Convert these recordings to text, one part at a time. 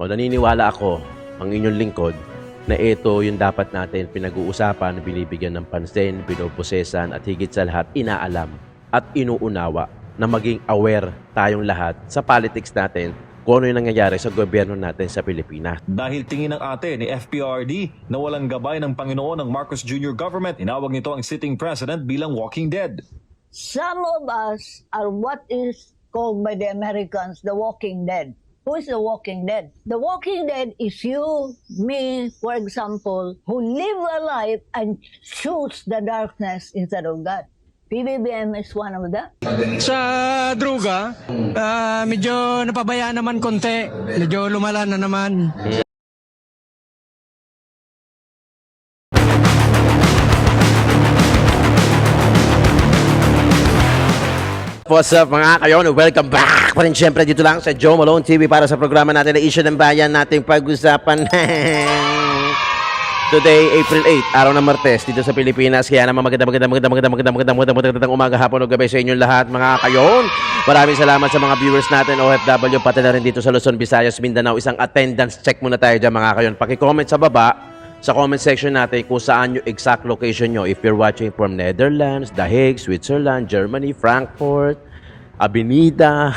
O naniniwala ako, ang inyong lingkod, na ito yung dapat natin pinag-uusapan, binibigyan ng pansin, pinoprosesan at higit sa lahat, inaalam at inuunawa na maging aware tayong lahat sa politics natin kung ano yung nangyayari sa gobyerno natin sa Pilipinas. Dahil tingin ng ate ni FPRD na walang gabay ng Panginoon ng Marcos Jr. government, inawag nito ang sitting president bilang walking dead. Some of us are what is called by the Americans the walking dead. Who is the walking dead? The walking dead is you, me, for example, who live a life and choose the darkness instead of God. PBBM is one of them. Sa droga, medyo napabaya naman konti. Medyo lumala na naman. What's up mga kayon? Welcome back pa rin syempre dito lang sa Joe Malone TV para sa programa natin na Issue ng Bayan nating pag-usapan. Today, April 8, araw ng Martes dito sa Pilipinas. Kaya naman magandang umaga, hapon o gabi sa inyong lahat mga kayon. Maraming salamat sa mga viewers natin, OFW, pati na rin dito sa Luzon, Visayas, Mindanao. Isang attendance check muna tayo dyan mga kayon. Paki-comment sa baba, sa comment section natin kung saan yung exact location nyo. If you're watching from Netherlands, The Hague, Switzerland, Germany, Frankfurt, Avenida,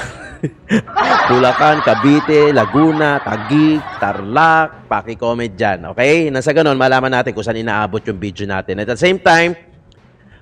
Bulacan, Cavite, Laguna, Taguig, Tarlac, paki-comment dyan. Okay? Nasa ganun, malaman natin kung saan inaabot yung video natin. At the same time,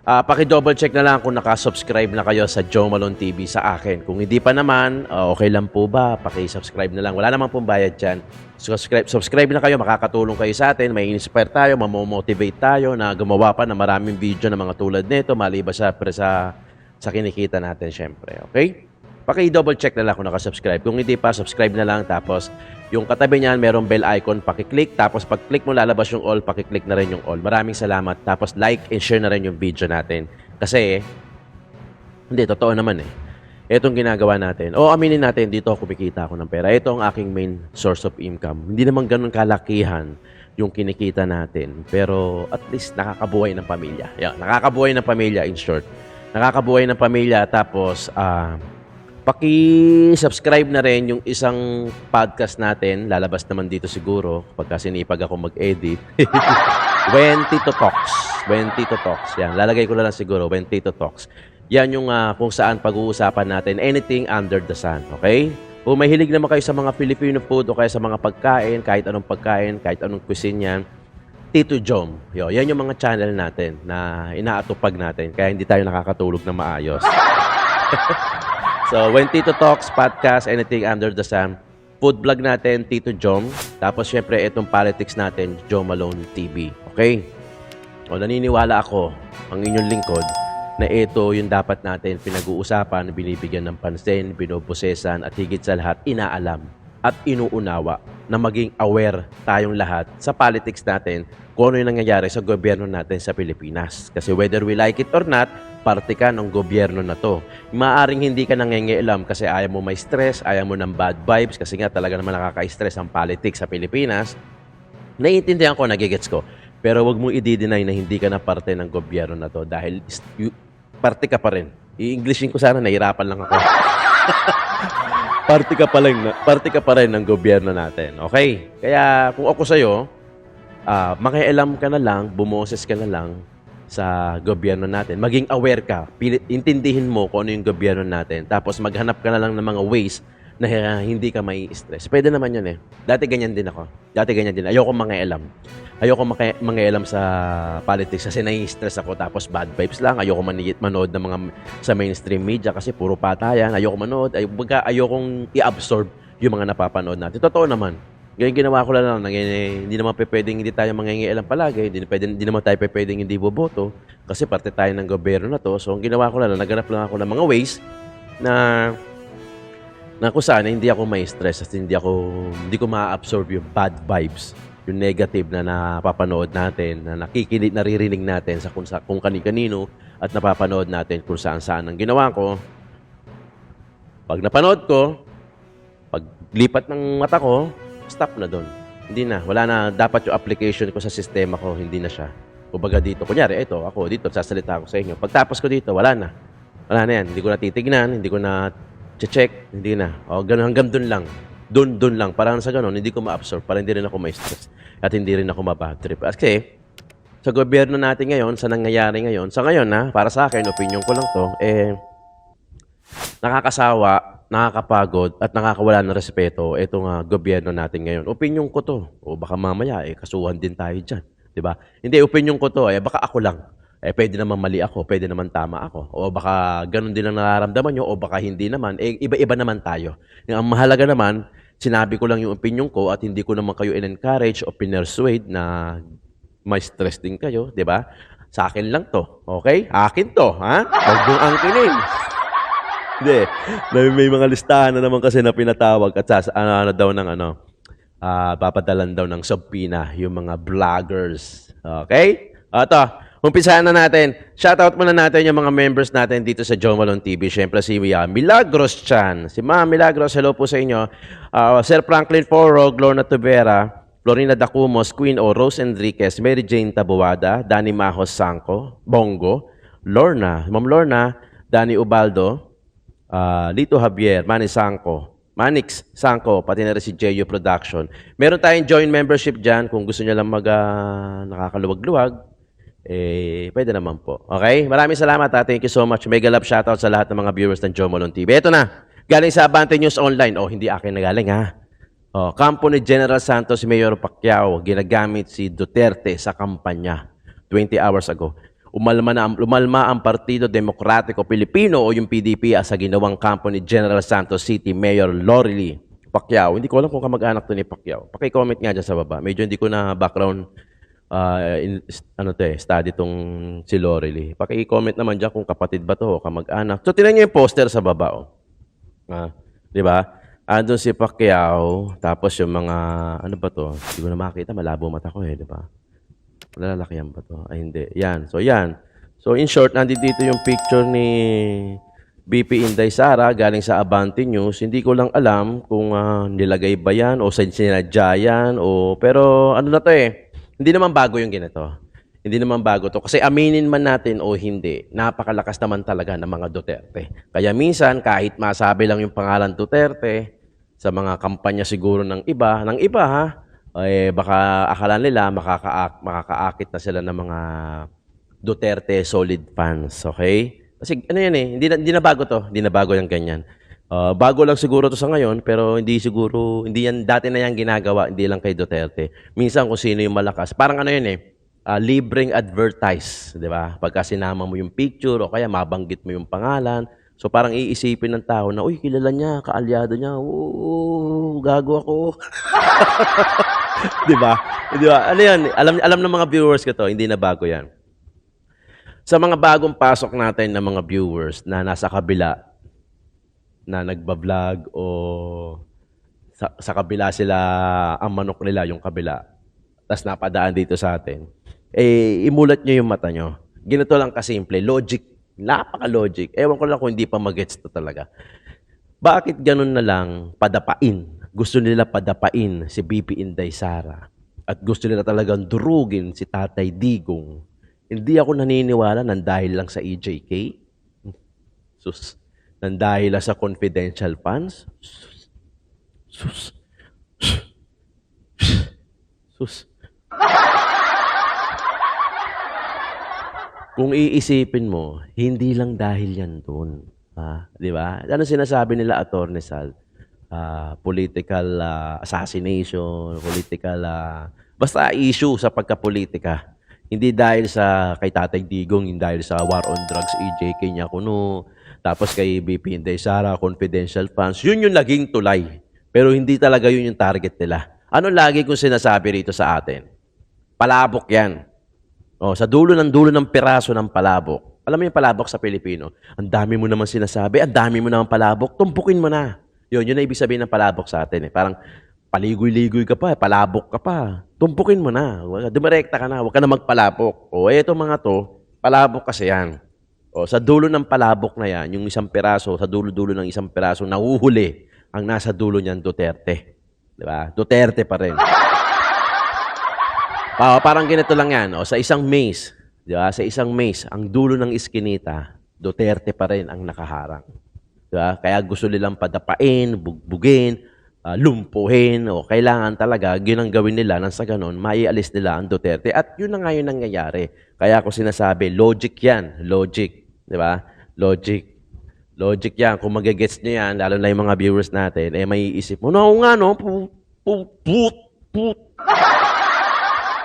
paki-double check na lang kung nakasubscribe na kayo sa Joe Malone TV sa akin. Kung hindi pa naman, okay lang po ba? Paki-subscribe na lang. Wala namang pong bayad dyan. Subscribe na kayo, makakatulong kayo sa atin, may inspire tayo, mamomotivate tayo na gumawa pa ng maraming video na mga tulad nito, maliban sa kinikita natin syempre. Okay? Paki-double check na lang kung nakasubscribe. Kung hindi pa, subscribe na lang. Tapos, yung katabi niyan, merong bell icon, paki-click. Tapos, pag-click mo, lalabas yung all, paki-click na rin yung all. Maraming salamat. Tapos, like and share na rin yung video natin. Kasi, hindi, totoo naman eh. Itong ginagawa natin. Aminin natin, dito kumikita ako ng pera. Ito ang aking main source of income. Hindi naman ganun kalakihan yung kinikita natin. Pero, at least, nakakabuhay ng pamilya. Yeah, nakakabuhay ng pamilya, in short. Nakakabuhay ng pamilya. Tapos, paki-subscribe na rin yung isang podcast natin. Lalabas naman dito siguro pagka sinipag ako mag-edit. When Tito Talks. When Tito Talks. Yan. Lalagay ko na lang siguro. When Tito Talks. Yan yung kung saan pag-uusapan natin. Anything under the sun. Okay? Kung may hilig naman kayo sa mga Filipino food o kaya sa mga pagkain, kahit anong pagkain, kahit anong cuisine yan, Tito Jom. Yan yung mga channel natin na inaatupag natin. Kaya hindi tayo nakakatulog na maayos. So, When Tito Talks, podcast, anything under the sun, food vlog natin, Tito Jom. Tapos, syempre, itong politics natin, Joe Malone TV. Okay? Naniniwala ako, ang inyong lingkod, na ito yung dapat natin pinag-uusapan, binibigyan ng pansin, pinoprosesan, at higit sa lahat, inaalam at inuunawa na maging aware tayong lahat sa politics natin kung ano yung nangyayari sa gobyerno natin sa Pilipinas. Kasi whether we like it or not, parte ka ng gobyerno na to. Maaring hindi ka nangingialam kasi ayaw mo may stress, ayaw mo ng bad vibes kasi nga talaga naman nakaka-stress ang politics sa Pilipinas. Naiintindihan ko, nagigets ko. Pero wag mo i-deny na hindi ka na parte ng gobyerno na to dahil parte ka pa rin. I-Englishin ko sana, nahirapan lang ako. Parte ka pa rin ng gobyerno natin. Okay? Kaya kung ako sa'yo, makialam ka na lang, bumoses ka na lang sa gobyerno natin. Maging aware ka. Intindihin mo kung ano yung gobyerno natin. Tapos maghanap ka na lang ng mga ways na hindi ka may stress. Pwede naman yun eh. Dati ganyan din ako. Ayoko mangialam. Ayoko mangialam sa politics kasi nai-stress ako tapos bad vibes lang. Ayoko manood ng mga sa mainstream media kasi puro patayan. Ayoko manood. Ayokong i-absorb yung mga napapanood natin. Totoo naman. Ganyan ginawa ko lang. Hindi naman pwedeng hindi tayo mangingialam palagi. Hindi naman tayo pwedeng hindi boboto kasi parte tayo ng gobyerno na to. So, ang ginawa ko lang, naghanap lang ako ng mga ways na kung saan hindi ako may stress at hindi ko ma-absorb yung bad vibes, yung negative na napapanood natin, na naririnig natin sa kung kani-kanino at napapanood natin kung saan-saan. Ang ginawa ko, pag napanood ko, pag lipat ng mata ko, stop na doon. Hindi na. Wala na. Dapat yung application ko sa sistema ko, hindi na siya. Kumbaga dito, kunyari, ako dito, sasalita ako sa inyo. Pagtapos ko dito, wala na. Wala na yan. Hindi ko na titignan, hindi ko na check, hindi na. Ganun, hanggang doon lang. Doon lang. Parang sa ganun, hindi ko ma-absorb. Parang hindi rin ako ma-stress. At hindi rin ako ma-bad trip. Kasi, sa gobyerno natin ngayon, sa nangyayari ngayon, sa ngayon para sa akin, opinion ko lang to, nakakasawa, nakakapagod, at nakakawala ng respeto itong gobyerno natin ngayon. Opinion ko to. O baka mamaya, kasuhan din tayo dyan. Diba? Hindi, opinion ko to. Baka ako lang. Pwede naman mali ako, pwede naman tama ako. O baka ganun din ang nararamdaman nyo, o baka hindi naman. Iba-iba naman tayo. Ang mahalaga naman, sinabi ko lang yung opinion ko at hindi ko naman kayo in-encourage o pinersuade na may stress din kayo, di ba? Sa akin lang to, okay? Akin to, ha? Huwag mong angkinin. Hindi. May mga listahan na naman kasi na pinatawag at papadalan daw ng subpoena yung mga vloggers. Okay? Ito, umpisahan na natin. Shoutout muna natin yung mga members natin dito sa Joe Malone TV. Siyempre si Milagros Chan. Si Ma'am Milagros, hello po sa inyo. Sir Franklin Foro, Glorna Tubera, Florina Dacumos, Queen O, Rose Enriquez, Mary Jane Tabuada, Danny Majos Sangco, Bongo, Lorna, Ma'am Lorna, Danny Ubaldo, Lito Javier, Manix Sangco, pati na rin si JU Production. Meron tayong joint membership dyan. Kung gusto nyo lang nakakaluwag-luwag, pwede naman po. Okay? Maraming salamat. Thank you so much. Mega love shoutout sa lahat ng mga viewers ng Joe Malone TV. Ito na. Galing sa Abante News Online. Hindi akin na galing, ha? Kampo ni General Santos, Mayor Pacquiao, ginagamit si Duterte sa kampanya 20 hours ago. Umalma ang Partido Demokratiko Pilipino o yung PDP sa ginawang kampo ni General Santos City Mayor Lorely Pacquiao. Hindi ko alam kung kamag-anak to ni Pacquiao. Paki-comment nga dyan sa baba. Medyo hindi ko na background study tong si Lorely. Paki-comment naman dyan kung kapatid ba to o kamag-anak. So, tinan nyo yung poster sa baba. Di ba? Andun si Pacquiao, tapos yung mga, ano ba to? Hindi ko na makita, malabo mata ko di ba? Lalaki yan ba to? Ay, hindi. Yan. So, yan. So, in short, nandito yung picture ni BP Inday Sara galing sa Abante News. Hindi ko lang alam kung nilagay ba yan o sinadya yan pero ano na to hindi naman bago yung ganito. Hindi naman bago to. Kasi aminin man natin o hindi, napakalakas naman talaga ng mga Duterte. Kaya minsan, kahit masabi lang yung pangalan Duterte, sa mga kampanya siguro ng iba baka akala nila makakaakit na sila ng mga Duterte solid fans. Okay? Kasi ano yan hindi na bago to. Hindi na bago yung ganyan. Bago lang siguro to sa ngayon, pero hindi yan, dati na yan ginagawa, hindi lang kay Duterte. Minsan kung sino yung malakas. Parang ano yun libreng advertise, di ba? Pagka sinama mo yung picture o kaya mabanggit mo yung pangalan. So parang iisipin ng tao na, uy, kilala niya, kaalyado niya, gago ako. Di ba? Di ba? Ano yan? Alam ng mga viewers ko to, hindi na bago yan. Sa mga bagong pasok natin ng mga viewers na nasa kabila, na nagbablog o sa kabila sila, ang manok nila, yung kabila, tas napadaan dito sa atin, imulat nyo yung mata nyo. Ganito lang kasimple, logic, napaka-logic. Ewan ko lang kung hindi pa magets to talaga. Bakit ganun na lang padapain? Gusto nila padapain si BP Inday Sara at gusto nila talagang durugin si Tatay Digong. Hindi ako naniniwala nang dahil lang sa EJK. Sus. Nang dahil lang sa confidential funds. Sus. Sus. Kung iisipin mo, hindi lang dahil yan doon. Di ba? Ano sinasabi nila, Atty. Sal? Political assassination, political, basta issue sa pagkapolitika. Hindi dahil sa kay Tatay Digong, hindi dahil sa war on drugs, EJK niya kuno, tapos kay BP Inday Sara, confidential funds. Yun yung naging tulay. Pero hindi talaga yun yung target nila. Ano lagi kong sinasabi rito sa atin? Palabok yan. Sa dulo ng piraso ng palabok. Alam mo yung palabok sa Pilipino? Ang dami mo naman sinasabi, ang dami mo naman palabok, tumpukin mo na. Yun na ibig sabihin ng palabok sa atin. Parang paligoy-ligoy ka pa, palabok ka pa. Tumpukin mo na. Dumirekta ka na, huwag ka na magpalabok. Eto mga to, palabok kasi yan. Sa dulo ng palabok na yan, yung isang piraso, sa dulo-dulo ng isang piraso, nahuhuli ang nasa dulo niyan, Duterte. Diba? Duterte pa rin. Parang ganito lang yan. Sa isang maze, diba? Sa isang maze, ang dulo ng iskinita, Duterte pa rin ang nakaharang. Diba? Kaya gusto nilang padapain, bugbugin, lumpuhin o kailangan talaga yun ang gawin nila nang sa ganon, maialis nila ang Duterte. At yun na nga yung nangyayari. Kaya ako sinasabi, logic yan. Logic. Di ba? Logic. Logic yan. Kung magigets nyo yan, lalo na yung mga viewers natin, eh may iisip mo, no nga no, put.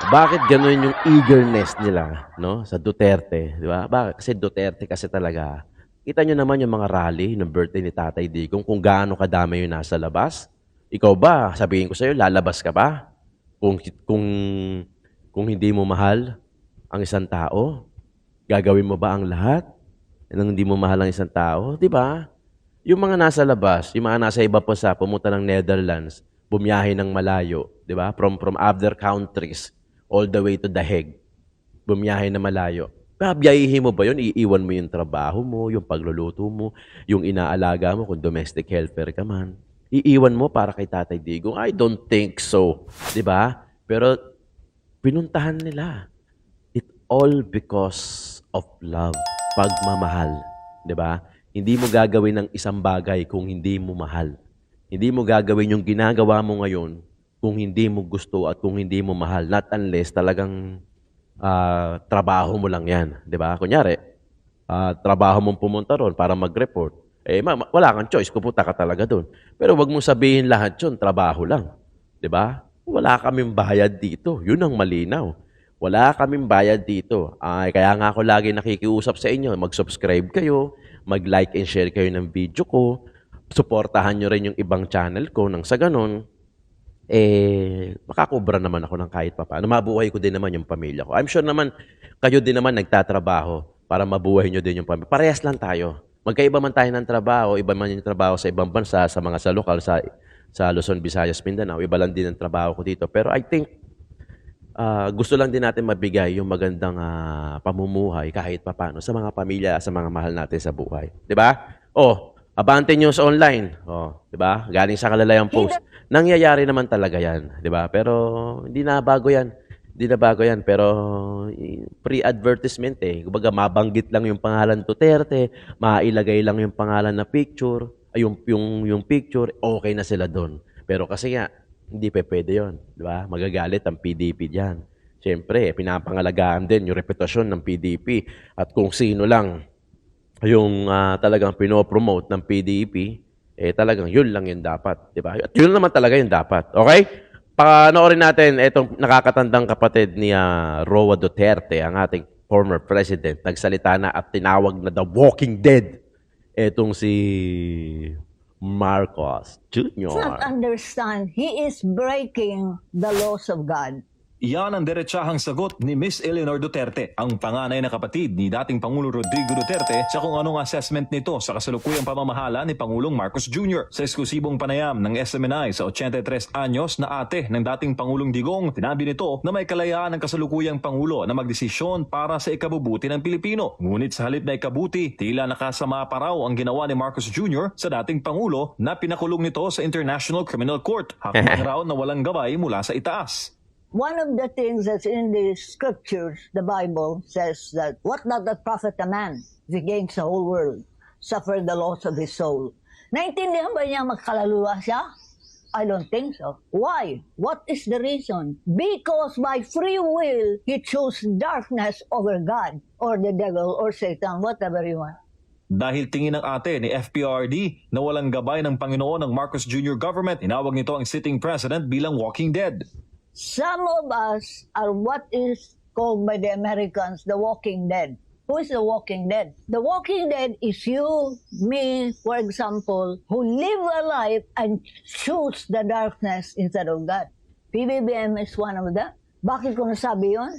Bakit gano'n yung eagerness nila, no, sa Duterte, di ba? Bakit? Kasi Duterte kasi talaga. Kita nyo naman yung mga rally ng birthday ni Tatay Digong kung gaano kadami yung nasa labas. Ikaw ba, sabihin ko sa'yo, lalabas ka ba? Kung, kung hindi mo mahal ang isang tao, gagawin mo ba ang lahat nang hindi mo mahal ang isang tao? Di ba? Yung mga nasa labas, yung mga nasa iba pa pumunta ng Netherlands, bumiyahe ng malayo, di ba? From other countries, all the way to The Hague, bumiyahe na malayo. Biyahihin mo ba yun? Iiwan mo yung trabaho mo, yung pagluluto mo, yung inaalaga mo kung domestic helper ka man. Iiwan mo para kay Tatay Digong? I don't think so. Di ba? Pero pinuntahan nila. It all because of love. Pagmamahal. Di ba? Hindi mo gagawin ng isang bagay kung hindi mo mahal. Hindi mo gagawin yung ginagawa mo ngayon kung hindi mo gusto at kung hindi mo mahal. Not unless talagang trabaho mo lang yan. Di ba? Kunyari, trabaho mong pumunta ron para mag-report. Eh, wala kang choice. Pupunta ka talaga doon. Pero wag mong sabihin lahat yun, trabaho lang. Di ba? Wala kaming bayad dito. Yun ang malinaw. Wala kaming bayad dito. Kaya nga ako lagi nakikiusap sa inyo. Mag-subscribe kayo, mag-like and share kayo ng video ko. Suportahan nyo rin yung ibang channel ko nang sa ganon, makakubra naman ako ng kahit papaano. Mabuhay ko din naman yung pamilya ko. I'm sure naman, kayo din naman nagtatrabaho para mabuhay nyo din yung pamilya. Parehas lang tayo. Magkaiba man tayo ng trabaho, iba man yung trabaho sa ibang bansa, sa mga sa lokal, sa Luzon, Visayas, Mindanao. Iba lang din ang trabaho ko dito. Pero I think, gusto lang din natin mabigay yung magandang pamumuhay kahit papaano sa mga pamilya, sa mga mahal natin sa buhay. 'Di ba? Abante News Online. 'Di ba? Galing sa Kalalayang Post. Nangyayari naman talaga 'yan, 'di ba? Pero hindi na bago 'yan. Hindi na bago 'yan, pero pre-advertisement Kumbaga mabanggit lang yung pangalan Duterte, mailagay lang yung pangalan na picture, yung picture, okay na sila doon. Pero kasi nga hindi pwede 'yon, 'di ba? Magagalit ang PDP diyan. Siyempre, pinapangalagaan din yung reputasyon ng PDP at kung sino lang yung talagang pinopromote ng PDP, talagang yun lang yung dapat, di ba? At yun naman talaga yung dapat, okay? Panoorin natin itong nakakatandang kapatid ni Roa Duterte, ang ating former president. Nagsalita na at tinawag na The Walking Dead. Itong si Marcos Not Jr. understand, he is breaking the laws of God. Iyan ang diretsahang sagot ni Miss Eleanor Duterte, ang panganay na kapatid ni dating Pangulo Rodrigo Duterte, sa kung anong assessment nito sa kasalukuyang pamamahala ni Pangulong Marcos Jr. Sa eksklusibong panayam ng SMNI sa 83 anyos na ate ng dating Pangulong Digong, tinabi nito na may kalayaan ng kasalukuyang Pangulo na magdesisyon para sa ikabubuti ng Pilipino. Ngunit sa halip na ikabuti, tila nakasama pa raw ang ginawa ni Marcos Jr. sa dating Pangulo na pinakulong nito sa International Criminal Court. Hakbang raw na walang gabay mula sa itaas. One of the things that's in the scriptures, the Bible, says that what doth that profit a man if he gains the whole world, suffer the loss of his soul? Naintindihan ba niya magkaluluwa siya? I don't think so. Why? What is the reason? Because by free will, he chose darkness over God, or the devil, or Satan, whatever you want. Dahil tingin ng ate ni FPRD na walang gabay ng Panginoon ng Marcos Jr. government, inawag nito ang sitting president bilang walking dead. Some of us are what is called by the Americans the walking dead. Who is the walking dead? The walking dead is you, me, for example, who live a life and choose the darkness instead of God. PBBM is one of them. Bakit ko nasabi yun?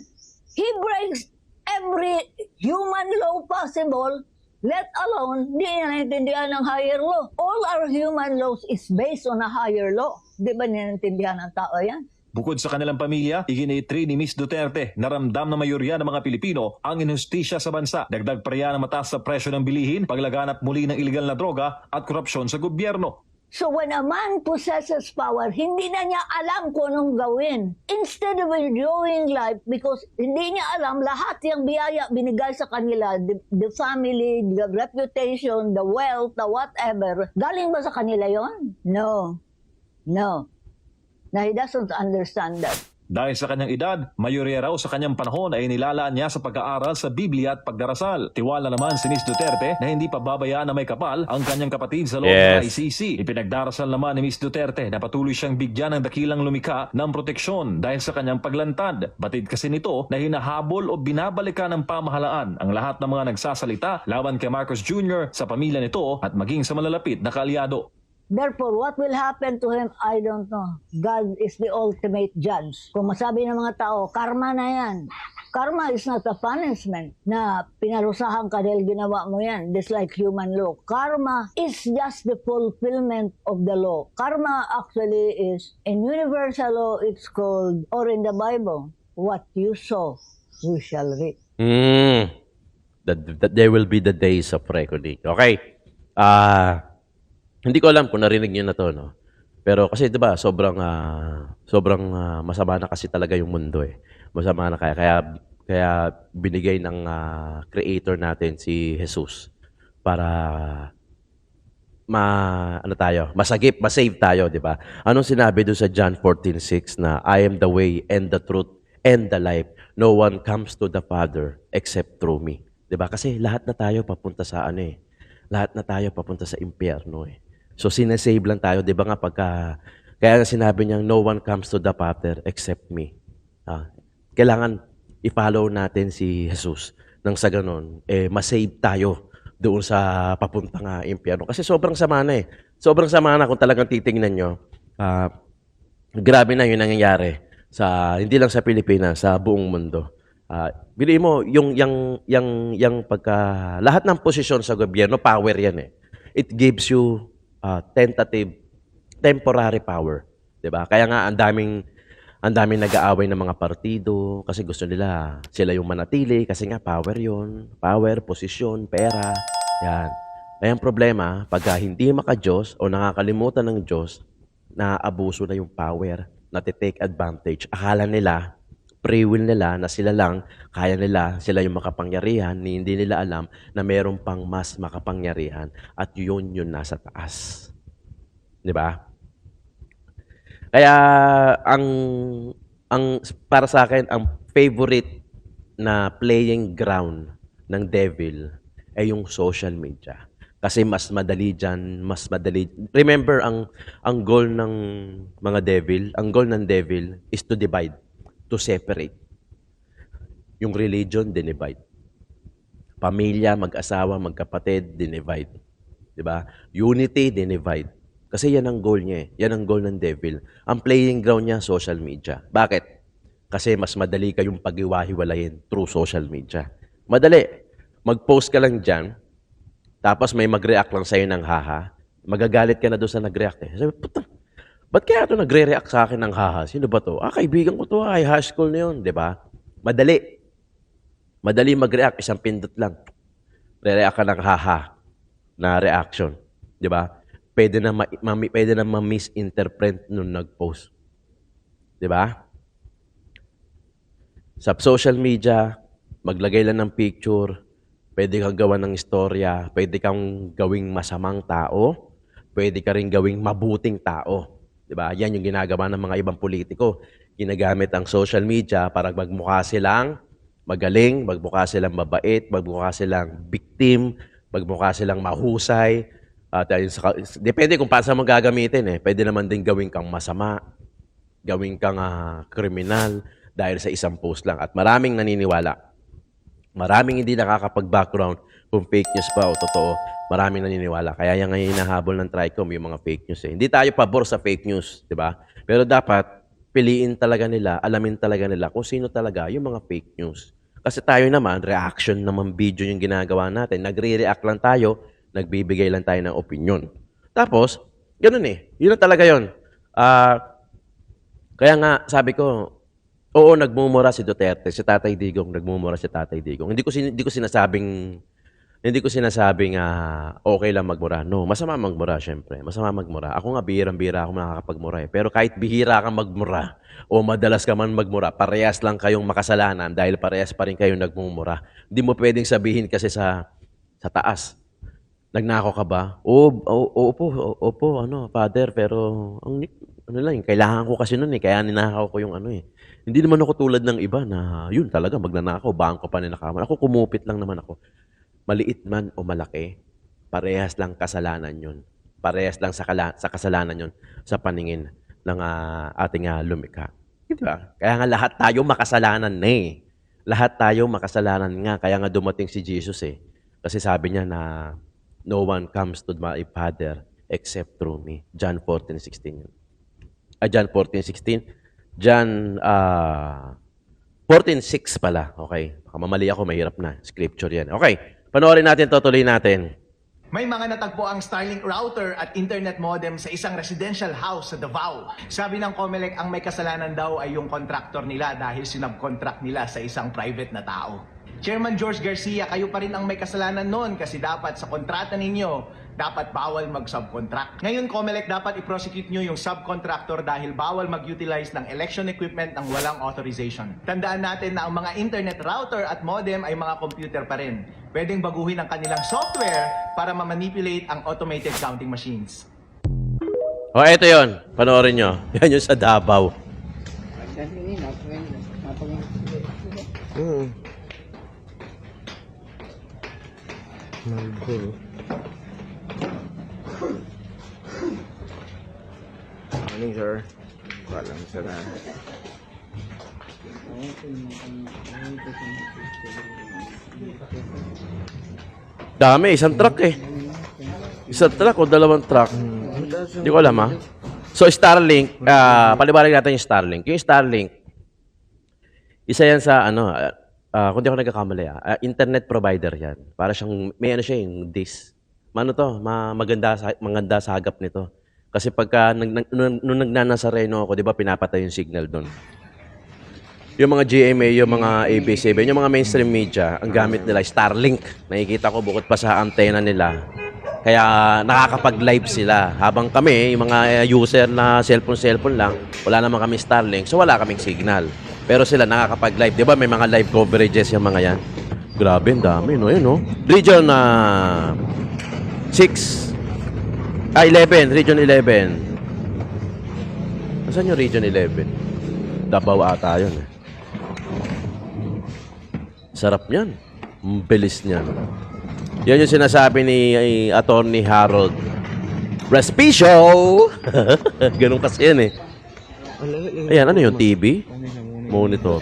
He breaks every human law possible, let alone di niya naintindihan ng higher law. All our human laws is based on a higher law. Di ba ninaintindihan ng tao yan? Bukod sa kanilang pamilya, iginitri ni Miss Duterte na ramdam na mayorya ng mga Pilipino ang inhustisya sa bansa. Dagdag pa riyan ang mataas sa presyo ng bilihin, paglaganap muli ng iligal na droga at korupsyon sa gobyerno. So when a man possesses power, hindi na niya alam kung anong gawin. Instead of enjoying life, because hindi niya alam lahat yung biyaya binigay sa kanila, the family, the reputation, the wealth, the whatever, galing ba sa kanila yon? No. No. Now, he doesn't understand that. Dahil sa kanyang edad, mayorya raw sa kanyang panahon ay nilalaan niya sa pag-aaral sa Biblia at pagdarasal. Tiwala naman si Miss Duterte na hindi pa babayaan na may kapal ang kanyang kapatid sa loob ng Yes. ICC. Ipinagdarasal naman ni Miss Duterte na patuloy siyang bigyan ng dakilang lumikha ng proteksyon dahil sa kanyang paglantad. Batid kasi nito na hinahabol o binabalikan ng pamahalaan ang lahat ng mga nagsasalita laban kay Marcos Jr. sa pamilya nito at maging sa malalapit na kaalyado. Therefore, what will happen to him, I don't know. God is the ultimate judge. Kung masabi ng mga tao, karma na yan. Karma is not a punishment na pinarusahan ka dahil ginawa mo yan. Just like human law. Karma is just the fulfillment of the law. Karma actually is, in universal law, it's called, or in the Bible, what you sow, you shall reap. That there will be the days of reckoning. Okay. Hindi ko alam kung narinig niyo na to, no? Pero kasi 'di ba, sobrang masama na kasi talaga yung mundo eh. Masama na kaya binigay ng creator natin si Jesus para masave tayo, 'di ba? Anong sinabi doon sa John 14:6 na I am the way and the truth and the life. No one comes to the Father except through me. 'Di ba? Kasi lahat na tayo papunta sa ano eh. Lahat na tayo papunta sa impyerno eh. So sinesave lang tayo, 'di ba nga kaya nga sinabi niyang no one comes to the Father except me. Kailangan i-follow natin si Jesus nang sa ganun masave tayo doon sa papuntang impyerno. Kasi sobrang sama na eh. Sobrang sama na kung talagang titingnan nyo. Grabe na yung nangyayari hindi lang sa Pilipinas, sa buong mundo. Biliin mo, yung lahat ng posisyon sa gobyerno, power yan eh. It gives you temporary power. Diba? Kaya nga, ang daming nag-aaway ng mga partido kasi gusto nila sila yung manatili kasi nga power yon, power, posisyon, pera, yan. Kaya ang problema, pagka hindi maka-Diyos o nakakalimutan ng Diyos, naaabuso na yung power, na-take advantage. Akala nila, free will nila na sila lang, kaya nila, sila yung makapangyarihan, hindi nila alam na meron pang mas makapangyarihan at yun nasa taas. Di ba? Kaya para sa akin, ang favorite na playing ground ng devil ay yung social media. Kasi mas madali dyan, Remember, ang goal ng mga devil, ang goal ng devil is to divide, to separate. Yung religion, dinivide. Pamilya, mag-asawa, magkapatid, dinivide. Diba? Unity, dinivide. Kasi yan ang goal niya eh. Yan ang goal ng devil. Ang playing ground niya, social media. Bakit? Kasi mas madali kayong pag-iwahiwalayin through social media. Madali. Mag-post ka lang dyan, tapos may mag-react lang sa'yo ng haha. Magagalit ka na doon sa nag-react eh. Sabi, puta, ba't kaya ito nagre-react sa akin ng haha? Sino ba to? Kaibigan ko to. High school na yun. Diba? Madali. Madali mag-react. Isang pindot lang. Re-react ka ng haha na reaction. Diba? Pwede na ma-misinterpret nung nag-post. Diba? Sa social media, maglagay lang ng picture, pwede kang gawa ng istorya, pwede kang gawing masamang tao, pwede ka rin gawing mabuting tao. Diba? Yan yung ginagawa ng mga ibang politiko. Ginagamit ang social media para magmukha silang magaling, magmukha silang mabait, magmukha silang victim, magmukha silang mahusay. Depende kung paano mo gagamitin eh. Pwede naman din gawin kang masama, gawin kang kriminal dahil sa isang post lang. At maraming naniniwala. Maraming hindi nakakapag-background kung fake news pa o totoo. Maraming naniniwala. Kaya yan ngayon hinahabol ng TRICOM yung mga fake news eh. Hindi tayo pabor sa fake news, di ba? Pero dapat piliin talaga nila, alamin talaga nila kung sino talaga yung mga fake news. Kasi tayo naman, reaction naman video yung ginagawa natin. Nagre-react lang tayo, nagbibigay lang tayo ng opinion. Tapos, ganun eh. Yun na talaga yun. Kaya nga, sabi ko, oo, nagmumura si Duterte, si Tatay Digong, nagmumura si Tatay Digong. Hindi ko sinasabing okay lang magmura. No, masama magmura, syempre. Masama magmura. Ako nga, bihirang-bihira ako nakakapagmura eh. Pero kahit bihira kang magmura o madalas ka man magmura, parehas lang kayong makasalanan dahil parehas pa rin kayong nagmumura. Hindi mo pwedeng sabihin kasi sa taas. Nagnako ka ba? Opo, Father, pero ano lang, kailangan ko kasi noon kaya ninakaw ko yung ano eh. Hindi naman ako tulad ng iba na yun talaga magnanakaw, bangko pa ninakawan. Ako kumupit lang naman ako. Maliit man o malaki, parehas lang kasalanan yun. Parehas lang sa kasalanan yun sa paningin ng ating lumikha. Di ba? Kaya nga lahat tayo makasalanan na eh. Lahat tayo makasalanan nga. Kaya nga dumating si Jesus eh. Kasi sabi niya na no one comes to my Father except through me. John 14:16 yun. John 14:16. John 14:6 pala. Okay. Baka mamali ako, mahirap na. Scripture yan. Okay. Panoorin natin, tutuloy natin. May mga natagpo ang Starlink router at internet modem sa isang residential house sa Davao. Sabi ng COMELEC, ang may kasalanan daw ay yung contractor nila dahil sinubcontract nila sa isang private na tao. Chairman George Garcia, kayo pa rin ang may kasalanan noon kasi dapat sa kontrata ninyo, dapat bawal mag-subcontract. Ngayon, COMELEC, dapat i-prosecute nyo yung subcontractor dahil bawal mag-utilize ng election equipment ng walang authorization. Tandaan natin na ang mga internet router at modem ay mga computer pa rin. Pwedeng baguhin ang kanilang software para ma-manipulate ang automated counting machines. O, eto yun. Panoorin nyo. Yan yung sa Davao. Morning, sir. Walang sara. Dami, isang truck eh. Isang truck o dalawang truck. Hindi ko alam ha. So Starlink, paliwanag natin yung Starlink. Yung Starlink, isa yan sa ano, kung di ako nagkakamali internet provider yan. Para siyang, may ano siya yung dish. Mano to, maganda sa hagap nito. Kasi pagka, nung nagnanasareno ako, di ba pinapatay yung signal doon. Yung mga GMA, yung mga ABS-CBN, yung mga mainstream media, ang gamit nila Starlink. Nakikita ko bukod pa sa antena nila. Kaya nakakapag-live sila. Habang kami, yung mga user na cellphone lang, wala naman kami Starlink, so wala kaming signal. Pero sila nakakapag-live. Di ba may mga live coverages yung mga yan? Grabe, ang dami, no? Yun, no? Region 6. 11. Region 11. Saan yung Region 11? Davao ata yun, eh. Sarap niyan. Ang bilis niyan. Yan yung sinasabi ni Attorney Harold Respicio. Ganun kasi yan eh. Ayan, ano yung TV? Monitor.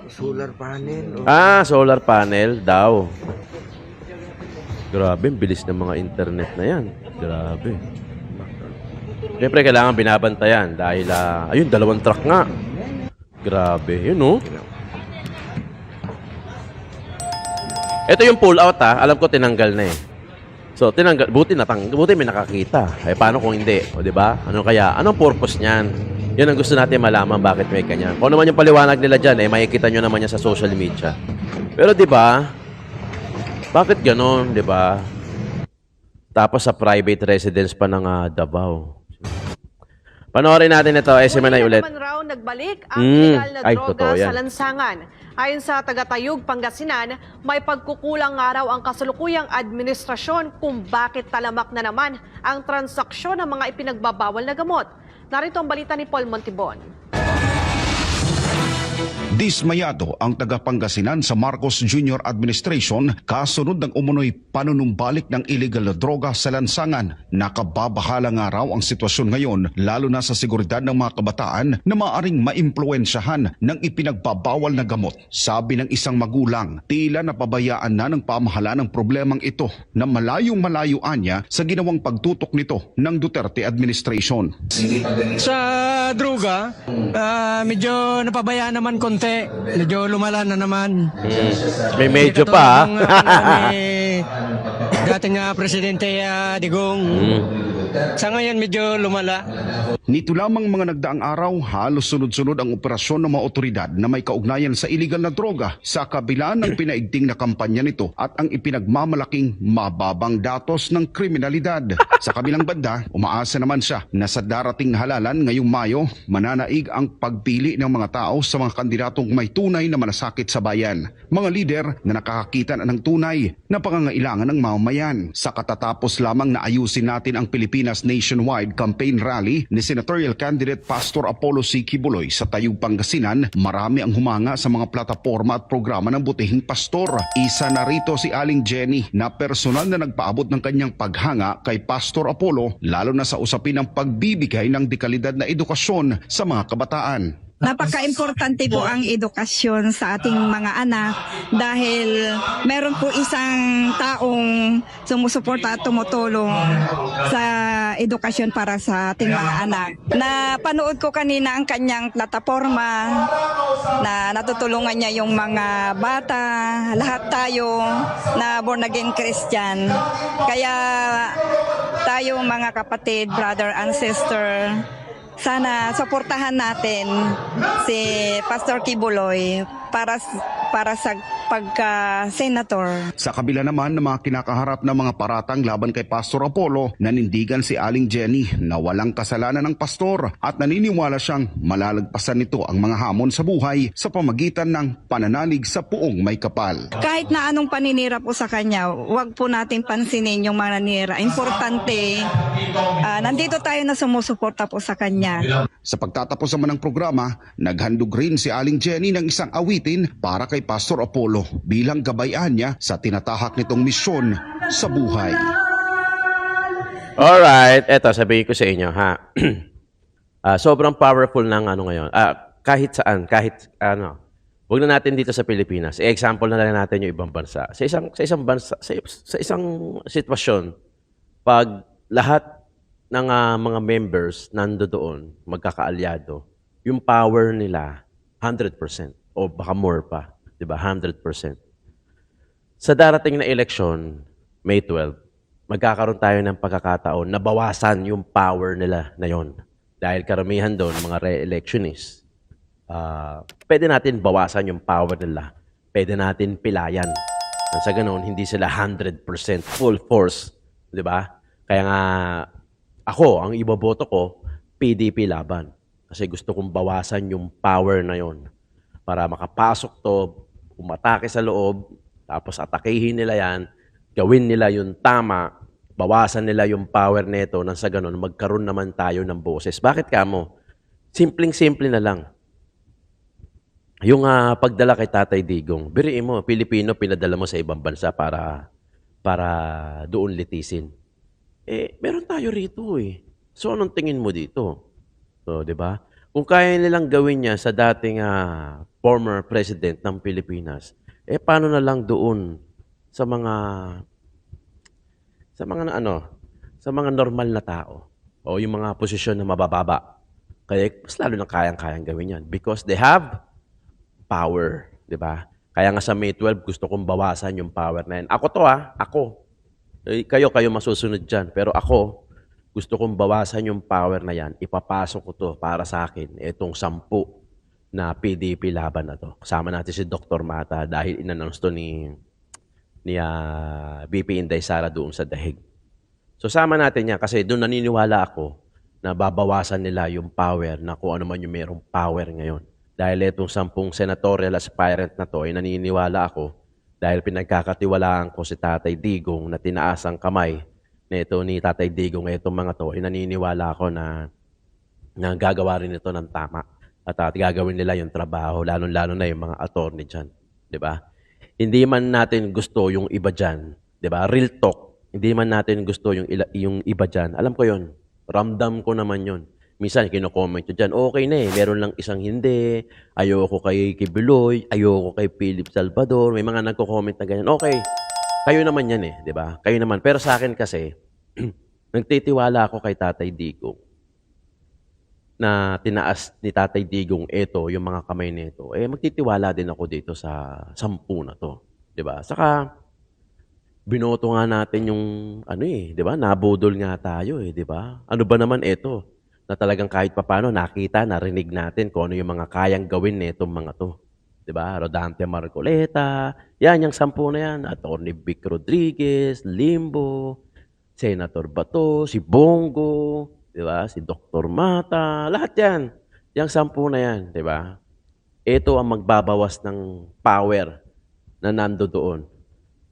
Solar panel. Solar panel daw. Grabe, ang bilis ng mga internet na yan. Grabe. Siyempre, kailangan binabantayan dahil, ayun, dalawang truck nga. Grabe, yun no? Ito yung pull out alam ko tinanggal na eh. So, tinanggal, buti may nakakita. Eh, paano kung hindi? O, di ba? Ano kaya? Anong purpose niyan? Yan ang gusto natin malaman bakit may ganyan. Kung naman yung paliwanag nila dyan, makikita nyo naman yan sa social media. Pero di ba? Bakit ganon, di ba? Tapos sa private residence pa ng Davao. Panoorin natin ito, SMNI ulit. Naman raw nagbalik ang illegal na droga totoo yan. sa lansangan. Ayon sa taga-Tayug, Pangasinan, may pagkukulang nga raw ang kasalukuyang administrasyon kung bakit talamak na naman ang transaksyon ng mga ipinagbabawal na gamot. Narito ang balita ni Paul Montibon. Dismayado ang taga-Pangasinan sa Marcos Jr. Administration kasunod ng umunoy panunumbalik ng illegal na droga sa lansangan. Nakababahala nga raw ang sitwasyon ngayon lalo na sa seguridad ng mga kabataan na maaring maimpluwensyahan ng ipinagbabawal na gamot. Sabi ng isang magulang, tila napabayaan na ng pamahalaan ang problemang ito na malayong-malayuan niya sa ginawang pagtutok nito ng Duterte administration. Sa droga, medyo napabayaan naman konti. Medyo lumala na naman. May medyo pa. Dating Presidente Digong. Sa ngayon medyo lumala. Nito lamang mga nagdaang araw, halos sunod-sunod ang operasyon ng mga otoridad na may kaugnayan sa iligal na droga sa kabila ng pinaigting na kampanya nito at ang ipinagmamalaking mababang datos ng kriminalidad. Sa kabilang banda, umaasa naman siya na sa darating na halalan ngayong Mayo, mananaig ang pagpili ng mga tao sa mga kandidatong may tunay na malasakit sa bayan. Mga lider na nakakakita ng tunay na pangangailangan ng mamamayan. Sa katatapos lamang na ayusin natin ang Pilipinas Nationwide Campaign Rally ni Senatorial Candidate Pastor Apollo C. Kibuloy sa Tayug, Pangasinan, marami ang humanga sa mga plataporma at programa ng butihing pastor. Isa na rito si Aling Jenny na personal na nagpaabot ng kanyang paghanga kay Pastor Apollo, lalo na sa usapin ng pagbibigay ng dekalidad na edukasyon sa mga kabataan. Napaka-importante po ang edukasyon sa ating mga anak dahil meron po isang taong sumusuporta at tumutulong sa edukasyon para sa ating mga anak. Napanood ko kanina ang kanyang plataforma na natutulungan niya yung mga bata, lahat tayo na born again Christian. Kaya tayo mga kapatid, brother and sister, sana suportahan natin si Pastor Kibuloy para sa pagka-senator. Sa kabila naman ng mga kinakaharap na mga paratang laban kay Pastor Apollo, nanindigan si Aling Jenny na walang kasalanan ng pastor at naniniwala siyang malalagpasan nito ang mga hamon sa buhay sa pamagitan ng pananalig sa puong may kapal. Kahit na anong paninira po sa kanya, wag po natin pansinin yung mga naninira. Importante, nandito tayo na sumusuporta po sa kanya. Sa pagtatapos naman ng programa, naghandog rin si Aling Jenny ng isang awitin para kay Pastor Apollo bilang gabayan niya sa tinatahak nitong misyon sa buhay. Alright, eto sabihin ko sa inyo ha. Sobrang powerful ng ano ngayon. Kahit saan, kahit ano. Huwag na natin dito sa Pilipinas. Example na lang natin yung ibang bansa. Sa isang bansa, sa isang sitwasyon, pag lahat ng mga members nandoon, magkakaalyado, yung power nila 100% o baka more pa, 'di ba? 100%. Sa darating na eleksyon, May 12, magkakaroon tayo ng pagkakataon na bawasan yung power nila na yon. Dahil karamihan doon, mga re-electionists, pwede natin bawasan yung power nila. Pwede natin pilayan. At sa ganoon, hindi sila 100% full force. Di ba? Kaya nga, ako, ang iboboto ko, PDP laban. Kasi gusto kong bawasan yung power na yon para makapasok to, umatake sa loob, tapos atakehin nila yan, gawin nila yung tama, bawasan nila yung power nito nang sa ganun, magkaroon naman tayo ng boses. Bakit kamo? Simpleng-simple na lang. Yung pagdala kay Tatay Digong, biriin mo, Pilipino, pinadala mo sa ibang bansa para doon litisin. Meron tayo rito eh. So, anong tingin mo dito? So, di ba? Kung kaya nilang gawin niya sa dating former president ng Pilipinas, paano na lang doon sa mga normal na tao o yung mga posisyon na mabababa? Kaya mas lalo na kayang-kayang gawin yan because they have power, di ba? Kaya nga sa May 12, gusto kong bawasan yung power na yan. Ako to ako. Kayo masusunod dyan. Pero ako, gusto kong bawasan yung power na yan. Ipapasok ko to para sa akin, itong 10 na PDP laban na to. Kasama natin si Dr. Mata dahil in-announce to ni VP Inday Sara doon sa Dahig. So sama natin yan kasi doon naniniwala ako na babawasan nila yung power na kung ano man yung merong power ngayon. Dahil itong 10 senatorial aspirant na to ay naniniwala ako dahil pinagkakatiwalaan ko si Tatay Digong na tinaas ang kamay na ito ni Tatay Digong, itong mga to, ay naniniwala ako na gagawa rin ito ng tama. At gagawin nila yung trabaho, lalo-lalo na yung mga attorney dyan. Di ba? Hindi man natin gusto yung iba dyan. Di ba? Real talk. Hindi man natin gusto yung iba dyan. Alam ko yon. Ramdam ko naman yon. Minsan, kino-comment nyo dyan, okay na eh. Meron lang isang hindi. Ayoko kay Kibuloy. Ayoko kay Philip Salvador. May mga nagko-comment na ganyan. Okay. Kayo naman yan eh. Di ba? Kayo naman. Pero sa akin kasi, nagtitiwala ako kay Tatay Digong na tinaas ni Tatay Digong ito, yung mga kamay nito, magtitiwala din ako dito sa 10 na to. Diba? Saka, binoto nga natin yung, di ba? Nabudol nga tayo diba? Ano ba naman ito? na talagang kahit papano nakita, narinig natin kung ano yung mga kayang gawin nitong mga to. 'Di ba? Rodante Marcoleta, yan yung 10 na yan, Attorney Vic Rodriguez, Limbo, Senator Bato, si Bongo, 'di ba? Si Dr. Mata, lahat yan. Yang 10 na yan, 'di ba? Ito ang magbabawas ng power na nando doon,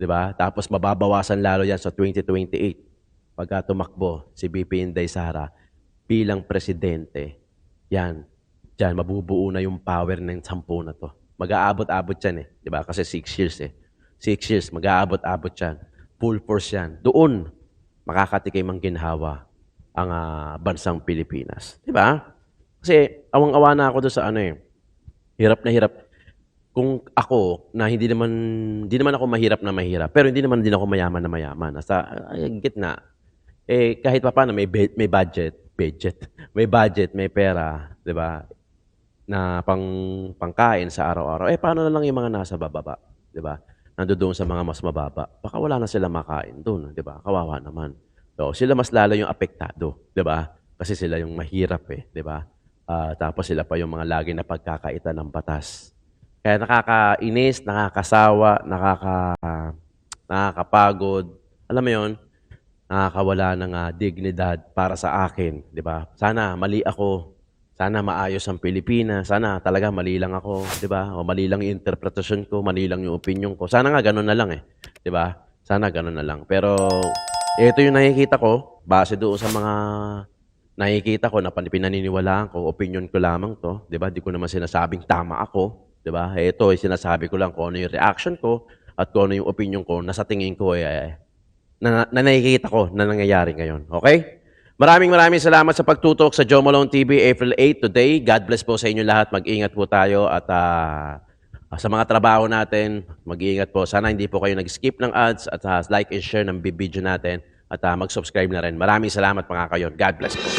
'di ba? Tapos mababawasan lalo yan sa 2028 pagka tumakbo si BP Inday Sara bilang presidente. Yan. Diyan mabubuo na yung power ng 10 na to. Mag-aabot-abot yan eh, 'di ba? Kasi 6 years eh. 6 years mag-aabot-abot yan. Full force yan. Doon makakatikim ang ginhawa ang bansang Pilipinas, 'di ba? Kasi awang-awa na ako doon sa ano eh. Hirap na hirap. Kung ako na hindi naman ako mahirap na mahirap, pero hindi naman din ako mayaman na mayaman. Nasa gitna. Eh kahit papaano may budget, may budget, may pera, 'di ba? Na pangkain sa araw-araw. Eh paano na lang yung mga nasa bababa, 'di ba? Nandoon sa mga mas mababa. Baka wala na sila makain doon, 'di ba? Kawawa naman. So sila mas lalo yung apektado, 'di ba? Kasi sila yung mahirap eh, 'di ba? Tapos sila pa yung mga lagi na pagkakaitan ng batas. Kaya nakakainis, nakakasawa, nakakapagod. Alam mo 'yon? Nakakawala ng dignidad para sa akin, 'di ba? Sana mali ako. Sana maayos ang Pilipinas. Sana talaga mali lang ako, 'di ba? O mali lang yung interpretasyon ko, mali lang yung opinion ko. Sana nga gano'n na lang eh, 'di ba? Sana gano'n na lang. Pero ito yung nakikita ko base doon sa mga nakikita ko na pinaniniwalaan ko, opinion ko lamang 'to, 'di ba? Di ko naman sinasabing tama ako, 'di ba? Ito ay sinasabi ko lang kung ano yung reaction ko at kung ano yung opinion ko na sa tingin ko na nakikita ko na nangyayari ngayon. Okay? Maraming salamat sa pagtutok sa Joe Malone TV April 8 today. God bless po sa inyo lahat. Mag-ingat po tayo at sa mga trabaho natin, mag-iingat po. Sana hindi po kayo nag-skip ng ads at like and share ng video natin at mag-subscribe na rin. Maraming salamat mga kayon. God bless po.